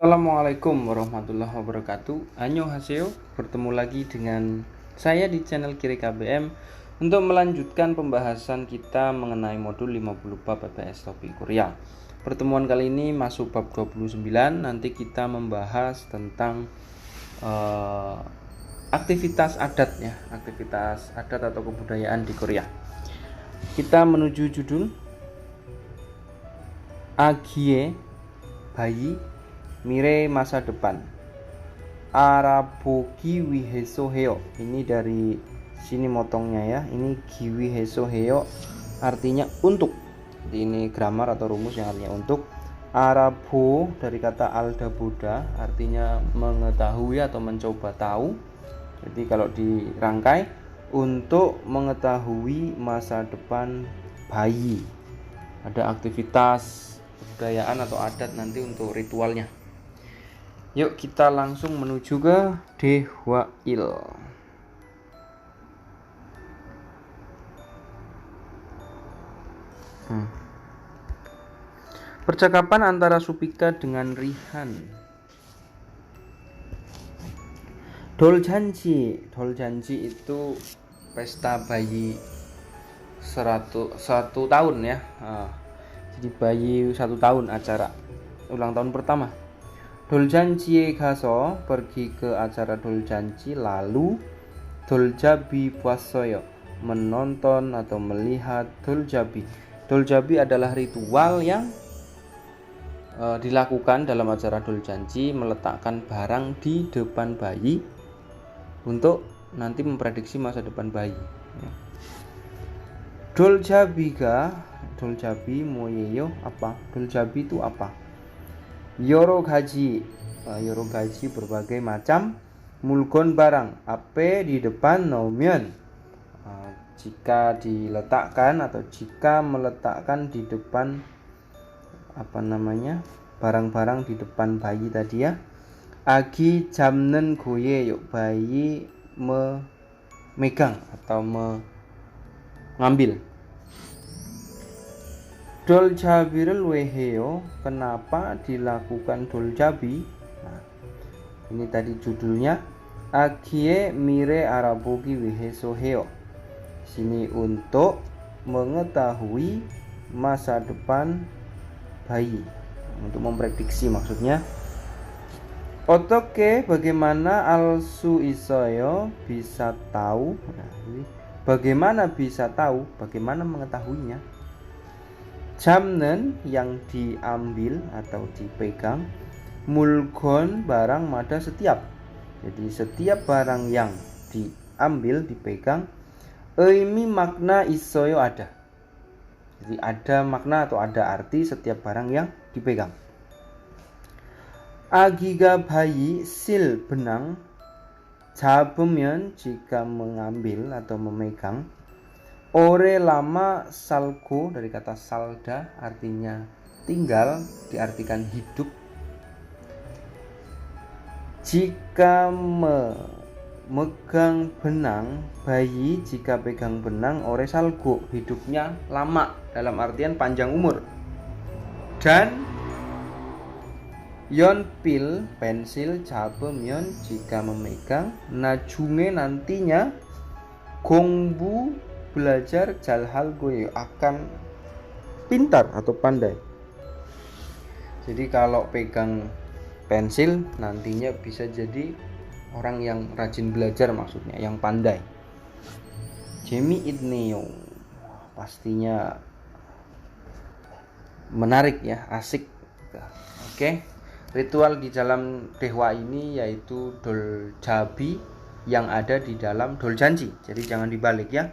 Assalamualaikum warahmatullahi wabarakatuh. Annyeonghaseyo, bertemu lagi dengan saya di channel Kiri KBM untuk melanjutkan pembahasan kita mengenai modul 50 bab PPS topik Korea. Pertemuan kali ini masuk bab 29. Nanti kita membahas tentang aktivitas adat ya, aktivitas adat atau kebudayaan di Korea. Kita menuju judul Agie bayi Mire masa depan. Arabogi wiheso heo. Ini dari sini motongnya ya. Ini giwiheso heo artinya untuk. Ini grammar atau rumus yang artinya untuk. Arabo dari kata aldaboda artinya mengetahui atau mencoba tahu. Jadi kalau dirangkai untuk mengetahui masa depan bayi. Ada aktivitas kebudayaan atau adat nanti untuk ritualnya. Yuk kita langsung menuju ke Dehwail. Percakapan antara Supika dengan Rihan. Doljanji itu pesta bayi 101 tahun ya. Jadi bayi 1 tahun acara ulang tahun pertama. Doljanji에 가서 pergi ke acara doljanji lalu doljabi 봤어요 menonton atau melihat doljabi. Doljabi adalah ritual yang dilakukan dalam acara doljanji, meletakkan barang di depan bayi untuk nanti memprediksi masa depan bayi. Doljabi 뭐예요? apa? Doljabi itu apa? Yorogaji berbagai macam mulgon barang ape di depan nomen jika diletakkan atau jika meletakkan di depan barang-barang di depan bayi tadi ya. Agi jamnen goye yuk bayi memegang atau mengambil. Doljabi를 왜 해요? Kenapa dilakukan doljabi? Nah, ini tadi judulnya Agie mire arabogi wiheso heo. Sini untuk mengetahui masa depan bayi, untuk memprediksi maksudnya. Otoke bagaimana alsu isoyo bisa tahu? Nah, ini bagaimana bisa tahu? Bagaimana mengetahuinya? Jamnen yang diambil atau dipegang, mulgon barang mada setiap. Jadi setiap barang yang diambil dipegang, eimi makna isoyo ada. Jadi ada makna atau ada arti setiap barang yang dipegang. Agiga bayi sil benang, 잡으면 jika mengambil atau memegang. Ore lama salgo dari kata salda artinya tinggal, diartikan hidup. Jika memegang benang, bayi jika pegang benang ore salgo hidupnya lama dalam artian panjang umur. Dan 연필 pensil 잡으면 jika memegang, 나중에 nantinya 공부 belajar jalhal goyo akan pintar atau pandai. Jadi kalau pegang pensil nantinya bisa jadi orang yang rajin belajar maksudnya, yang pandai. Jemi idneo pastinya menarik ya, asik. Oke. Ritual di dalam Dehwa ini yaitu doljabi yang ada di dalam doljanji. Jadi jangan dibalik ya.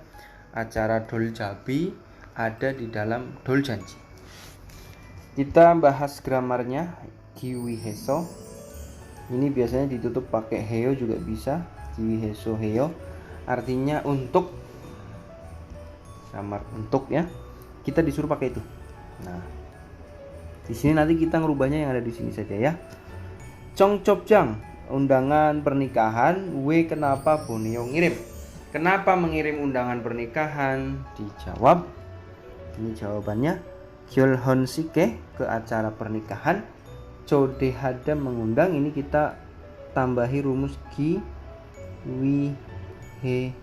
Acara doljabi ada di dalam doljanji. Kita bahas gramarnya. Giwiheso ini biasanya ditutup pakai heo juga bisa. Giwiheso heo artinya untuk, gramar untuk ya. Kita disuruh pakai itu. Nah, di sini nanti kita ngerubahnya yang ada di sini saja ya. Congcopjang undangan pernikahan. We kenapa Boneo ngirim? Kenapa mengirim undangan pernikahan? Dijawab. Ini jawabannya. Gyolhonsike ke acara pernikahan. Codehada mengundang, ini kita tambahi rumus gi wi he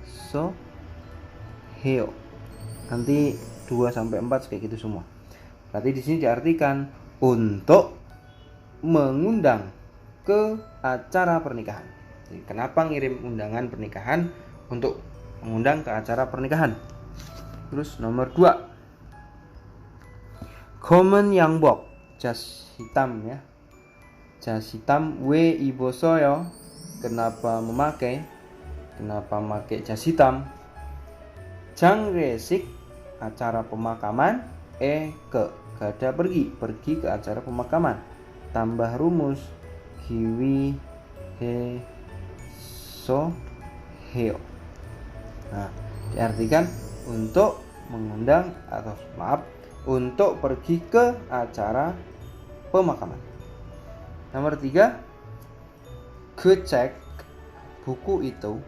so heo. Nanti 2 sampai 4 kayak gitu semua. Berarti di sini diartikan untuk mengundang ke acara pernikahan. Jadi, kenapa ngirim undangan pernikahan? Untuk mengundang ke acara pernikahan. Terus nomor 2, 검은 양복, jas hitam ya. Jas hitam we ibosoyo. Kenapa memakai jas hitam? Jangresik, acara pemakaman. Gada pergi ke acara pemakaman. Tambah rumus kiwi he so heo. Nah, diartikan untuk mengundang atau untuk pergi ke acara pemakaman. Nomor 3, kecek buku itu.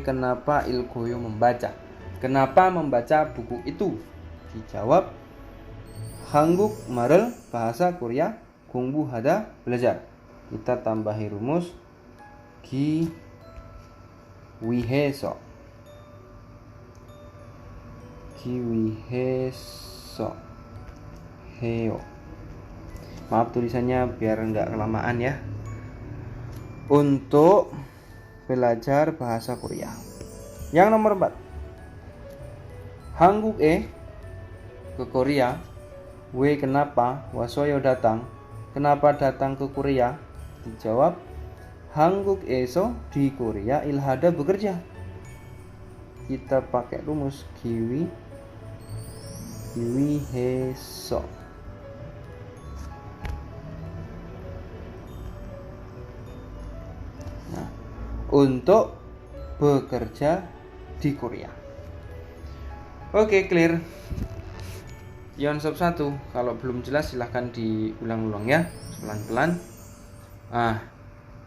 Kenapa ilgoyo membaca? Kenapa membaca buku itu? Dijawab Hanguk marel, bahasa Korea, 공부 hada, belajar. Kita tambahi rumus gi wiheso heo. Maaf tulisannya biar enggak kelamaan ya. Untuk belajar bahasa Korea. Yang nomor 4, Hanguk ke Korea. Kenapa? Wasoyo datang. Kenapa datang ke Korea? Dijawab Hanguk eso, di Korea ilhada bekerja. Kita pakai rumus kiwi heso. Nah, untuk bekerja di Korea. Oke, clear. Yonsop 1, kalau belum jelas silahkan diulang-ulang ya, pelan-pelan.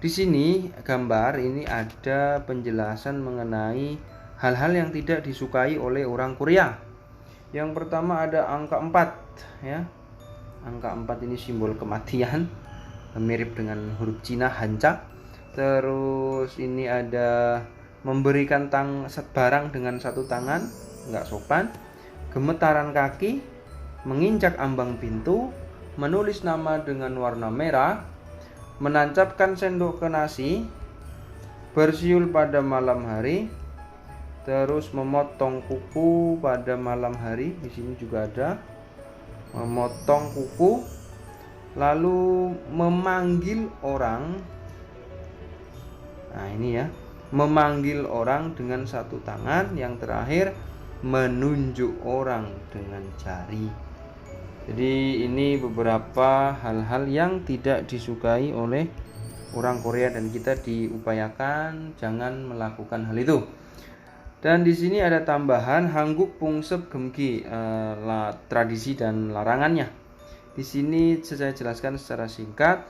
Di sini gambar ini ada penjelasan mengenai hal-hal yang tidak disukai oleh orang Korea. Yang pertama ada angka 4 ya. Angka 4 ini simbol kematian, mirip dengan huruf Cina Hanca. Terus ini ada memberikan barang dengan satu tangan, nggak sopan. Gemetaran kaki, menginjak ambang pintu, menulis nama dengan warna merah, menancapkan sendok ke nasi, bersiul pada malam hari, terus memotong kuku pada malam hari. Di sini juga ada memotong kuku, lalu memanggil orang. Nah, ini ya, memanggil orang dengan satu tangan. Yang terakhir, menunjuk orang dengan jari. Jadi ini beberapa hal-hal yang tidak disukai oleh orang Korea dan kita diupayakan jangan melakukan hal itu. Dan di sini ada tambahan Hanguk Pungsep Gemki, tradisi dan larangannya. Di sini saya jelaskan secara singkat.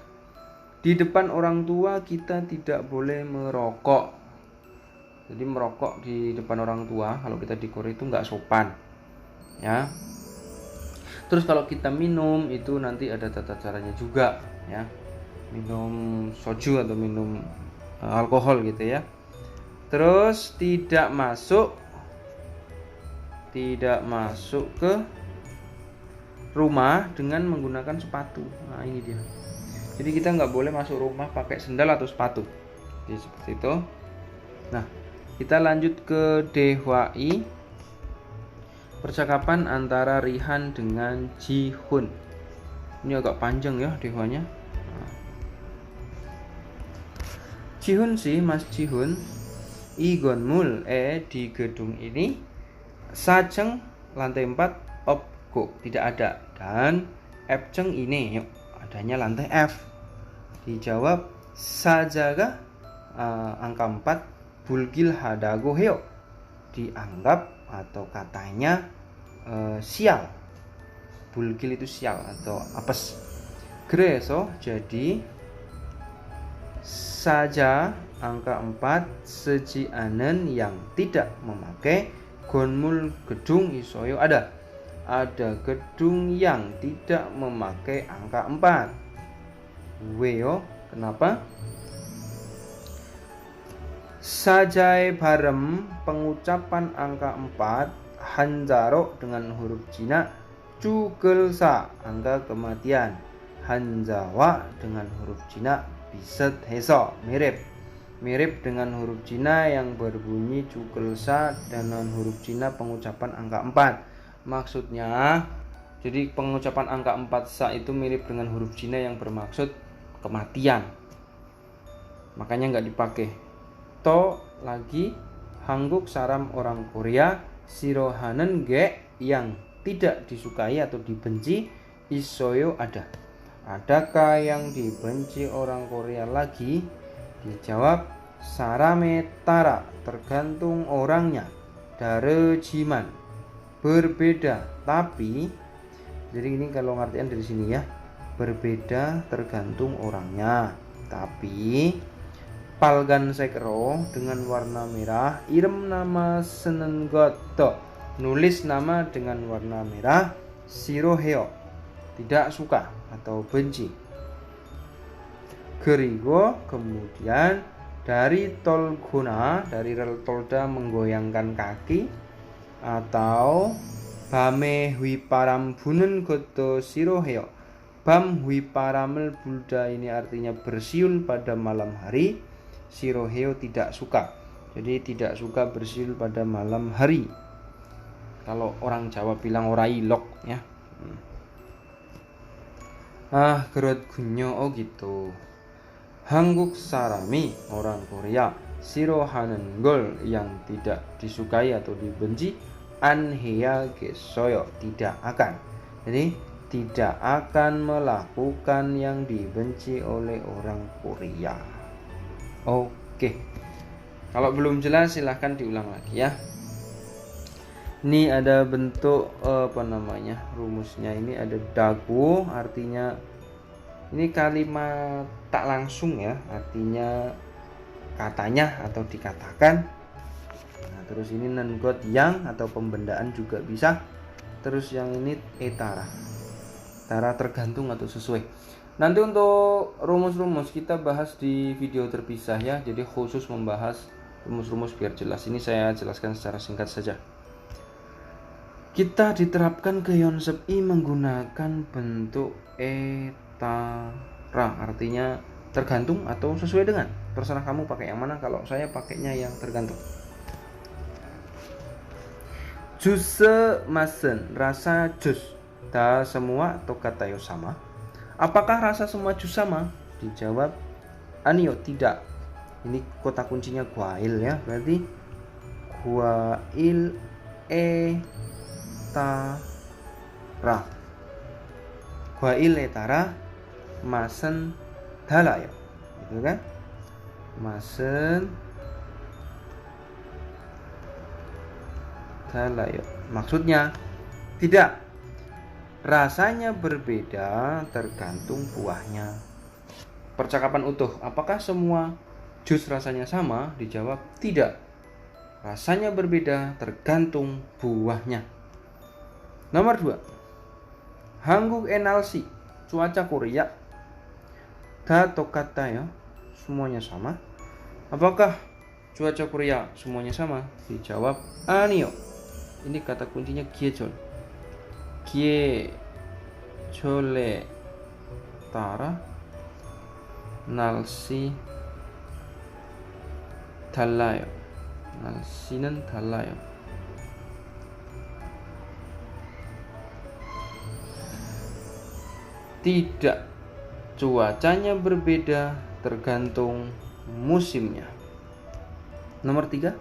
Di depan orang tua kita tidak boleh merokok. Jadi merokok di depan orang tua kalau kita di Korea itu nggak sopan, ya. Terus kalau kita minum itu nanti ada tata caranya juga, ya. Minum soju atau minum alkohol gitu ya. Terus tidak masuk ke rumah dengan menggunakan sepatu. Nah, ini dia. Jadi kita nggak boleh masuk rumah pakai sendal atau sepatu. Jadi seperti itu. Nah, kita lanjut ke Dehwai. Percakapan antara Rihan dengan Ji-hun. Ini agak panjang ya Dehwanya. Ji-hun sih, Mas Ji-hun. Igonmul di gedung ini. Sajeng lantai 4 opgo tidak ada. Dan Fceng ini yuk, adanya lantai F. Dijawab sajaga angka 4 bulgil hadago heo. Dianggap atau katanya sial. Bulgil itu sial atau apes. Greso jadi saja angka 4 sejianen yang tidak memakai gonmul gedung isoyo ada gedung yang tidak memakai angka 4. weyo. Kenapa? Sajai barem pengucapan angka 4 hanjaro dengan huruf Cina, cugelsa angka kematian, hanjawa dengan huruf Cina biset heso, mirip dengan huruf Cina yang berbunyi cugelsa dengan huruf Cina pengucapan angka 4. Maksudnya, jadi pengucapan angka 4 sa itu mirip dengan huruf Cina yang bermaksud kematian, makanya nggak dipakai. To lagi hangguk saram orang Korea sirohanen ge yang tidak disukai atau dibenci, isoyo adakah yang dibenci orang Korea lagi? Dijawab sarame tara, tergantung orangnya, darejiman berbeda tapi. Jadi ini kalau ngartian dari sini ya, berbeda tergantung orangnya, tapi palgan sekro dengan warna merah, irem nama senenggoto, nulis nama dengan warna merah, siroheo tidak suka atau benci. Gerigo kemudian dari tolgona, dari rel tolda menggoyangkan kaki, atau bame hui param bunen goto siroheo. Bam hui paramel bulda ini artinya bersiul pada malam hari. Siroheo tidak suka, jadi tidak suka bersiul pada malam hari. Kalau orang Jawa bilang ora ilok ya. Gerot gunyo, oh gitu. Hangguk sarami orang Korea sirohanen gol yang tidak disukai atau dibenci, anheya gesoyo tidak akan. Jadi tidak akan melakukan yang dibenci oleh orang Korea. Oke. Kalau belum jelas silahkan diulang lagi ya. Ini ada bentuk rumusnya. Ini ada dagu, artinya ini kalimat tak langsung ya, artinya katanya atau dikatakan. Terus ini nengot yang atau pembendaan juga bisa. Terus yang ini etara tergantung atau sesuai. Nanti untuk rumus-rumus kita bahas di video terpisah ya, jadi khusus membahas rumus-rumus biar jelas. Ini saya jelaskan secara singkat saja. Kita diterapkan ke konsep I menggunakan bentuk etara, artinya tergantung atau sesuai dengan. Terserah kamu pakai yang mana, kalau saya pakainya yang tergantung. Juse masen, rasa jus. Da semua atau kata yo sama. Apakah rasa semua jus sama? Dijawab anio, tidak. Ini kota kuncinya guail ya, berarti guail etara. Guail etara masen dalayo. Gitu kan? Masen dalayo. Maksudnya tidak. Rasanya berbeda tergantung buahnya. Percakapan utuh. Apakah semua jus rasanya sama? Dijawab tidak. Rasanya berbeda tergantung buahnya. Nomor 2. Hangguk enalsi, cuaca Korea. Da tokata ya, semuanya sama. Apakah cuaca Korea semuanya sama? Dijawab anio. Ini kata kuncinya giejol. Giejole tara nalsi 달라요. 날씨는 달라요. Tidak, cuacanya berbeda tergantung musimnya. Nomor 3.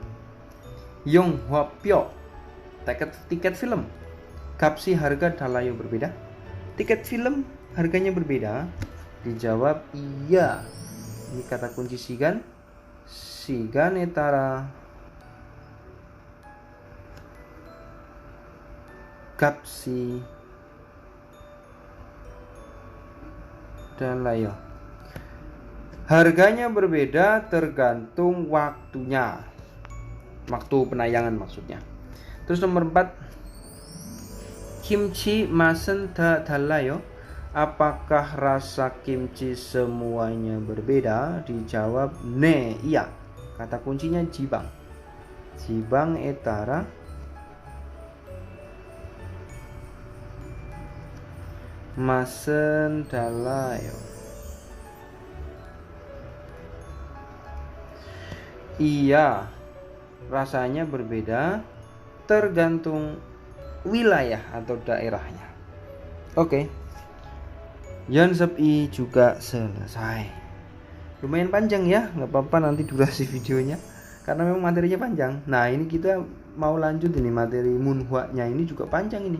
Yonghwapyo, tiket film. Kapsi harga dalayo berbeda. Tiket film harganya berbeda. Dijawab iya. Ini kata kunci sigan. Sigan etara kapsi dalayo. Harganya berbeda tergantung waktunya. Waktu penayangan maksudnya. Terus nomor 4. Kimchi masen dalayo. Apakah rasa kimchi semuanya berbeda? Dijawab ne, iya. Kata kuncinya jibang. Jibang etara masen dalayo. Iya, rasanya berbeda tergantung wilayah atau daerahnya. Oke. Yonsep I juga selesai. Lumayan panjang ya, nggak apa-apa nanti durasi videonya karena memang materinya panjang. Nah ini kita mau lanjut ini materi Munhwa-nya, ini juga panjang ini.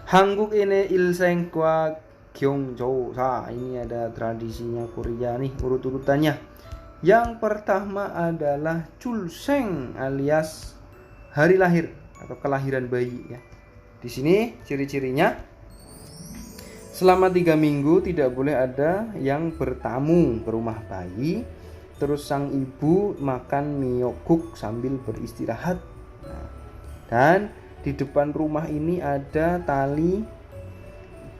Hanguk ini ilseng kwa Gyeongjo-sa. Ini ada tradisinya Korea nih, urut-urutannya. Yang pertama adalah Chulseng alias hari lahir atau kelahiran bayi ya. Di sini ciri-cirinya selama 3 minggu tidak boleh ada yang bertamu ke rumah bayi. Terus sang ibu makan miyokguk sambil beristirahat. Nah, dan di depan rumah ini ada tali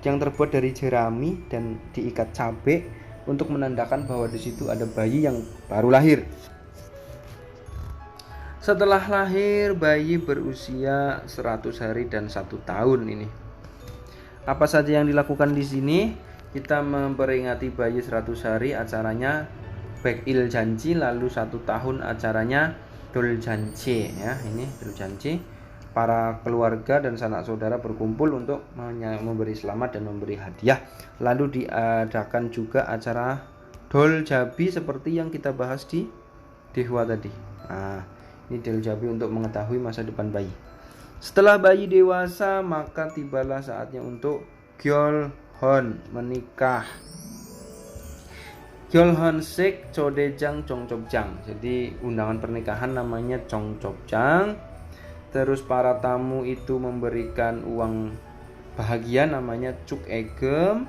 yang terbuat dari jerami dan diikat cabai untuk menandakan bahwa di situ ada bayi yang baru lahir. Setelah lahir, bayi berusia 100 hari dan 1 tahun ini. Apa saja yang dilakukan di sini? Kita memperingati bayi 100 hari, acaranya Baekil Janji, lalu 1 tahun acaranya Dol Janji ya. Ini Dol Janji. Para keluarga dan sanak saudara berkumpul untuk memberi selamat dan memberi hadiah. Lalu diadakan juga acara Dol Jabi seperti yang kita bahas di Dehwa tadi. Nah, ini Dol Jabi untuk mengetahui masa depan bayi. Setelah bayi dewasa, maka tibalah saatnya untuk Gyolhon, menikah. Gyolhon Sik Chodejang Chongchobjang. Jadi undangan pernikahan namanya Chongchobjang. Terus para tamu itu memberikan uang bahagia namanya Cuk Egem.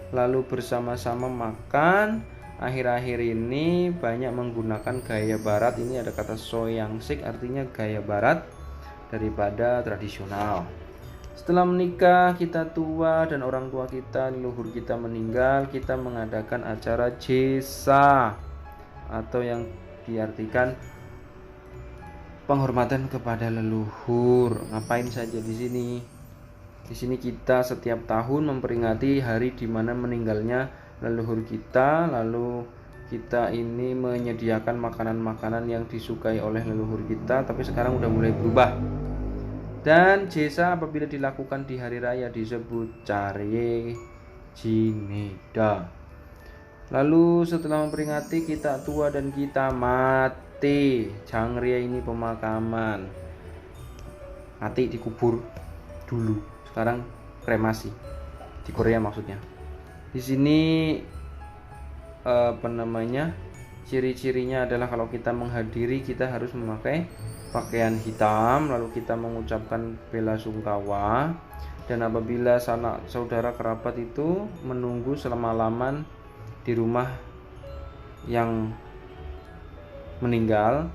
Lalu bersama-sama makan. Akhir-akhir ini banyak menggunakan gaya barat. Ini ada kata Soyangsik, artinya gaya barat daripada tradisional. Setelah menikah, kita tua dan orang tua kita, leluhur kita meninggal, kita mengadakan acara jesa atau yang diartikan penghormatan kepada leluhur. Ngapain saja di sini? Di sini kita setiap tahun memperingati hari di mana meninggalnya leluhur kita, lalu kita ini menyediakan makanan-makanan yang disukai oleh leluhur kita, tapi sekarang udah mulai berubah. Dan jesa apabila dilakukan di hari raya disebut Carye Jineda. Lalu setelah memperingati kita tua dan kita mati. Jangria ini pemakaman. Mati dikubur dulu. Sekarang kremasi. Di Korea maksudnya. Di sini ciri-cirinya adalah kalau kita menghadiri, kita harus memakai pakaian hitam, lalu kita mengucapkan bela sungkawa. Dan apabila sanak saudara kerabat itu menunggu selama-laman di rumah yang meninggal,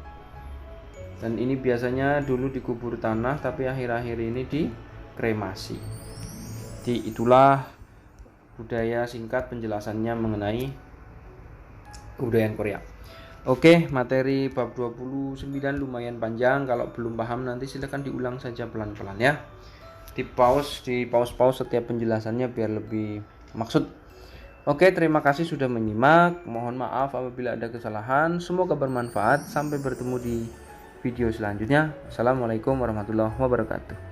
dan ini biasanya dulu dikubur tanah tapi akhir-akhir ini dikremasi. Itulah budaya singkat penjelasannya mengenai kebudayaan Korea. Oke, materi bab 29 lumayan panjang. Kalau belum paham nanti silahkan diulang saja pelan-pelan ya. Di pause setiap penjelasannya biar lebih maksud. Oke, terima kasih sudah menyimak. Mohon maaf apabila ada kesalahan. Semoga bermanfaat. Sampai bertemu di video selanjutnya. Assalamualaikum warahmatullahi wabarakatuh.